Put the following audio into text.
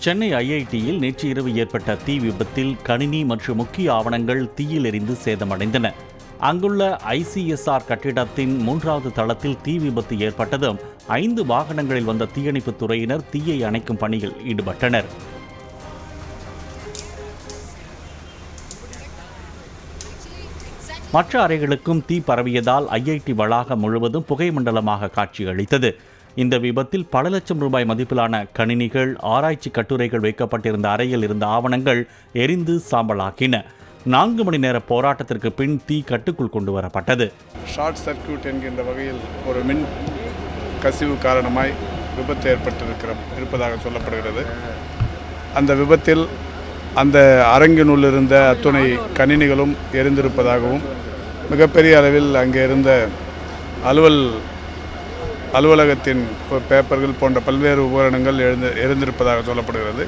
சென்னை ஐஐடியில் நேற்று இரவு ஏற்பட்ட தீ விபத்தில் கணினி மற்றும் முக்கிய ஆவணங்கள் தீயில் எரிந்து சேதமடைந்தன. அங்குள்ள ஐசிஎஸ்ஆர் கட்டிடத்தின் 3வது தளத்தில் தீ விபத்து ஏற்பட்டதும் 5 வாகனங்களில் வந்த தீயணைப்புத் துறையினர் தீயை அணைக்கும் பணியில் ஈடுபட்டனர். மற்ற அறைகளுக்கும் தீ பரவியதால் ஐஐடி வளாகம் முழுவதும் புகை மண்டலமாக காட்சியளித்தது. இந்த விபத்தில் பல லட்சம் ரூபாய் மதிப்பிலான கணினிகள், ஆராய்ச்சி கட்டுரைகள் வைக்கப்பட்டிருந்த அறையில் இருந்த ஆவணங்கள் எரிந்து சாம்பலாக்கின. 4 மணி நேர போராட்டத்திற்கு பின் தீ கட்டுக்குள் கொண்டு வரப்பட்டது. ஷார்ட் சர்க்கியூட் என்கின்ற வகையில் ஒரு மின் கசிவு காரணமாய் விபத்து இருப்பதாக சொல்லப்படுகிறது. அந்த விபத்தில் அந்த அரங்கினுள் இருந்த அத்துணை கணினிகளும் எரிந்திருப்பதாகவும் மிகப்பெரிய அளவில் அங்கே இருந்த அலுவலகத்தின் பேப்பர்கள் போன்ற பல்வேறு உபகரணங்கள் எரிந்திருப்பதாக சொல்லப்படுகிறது.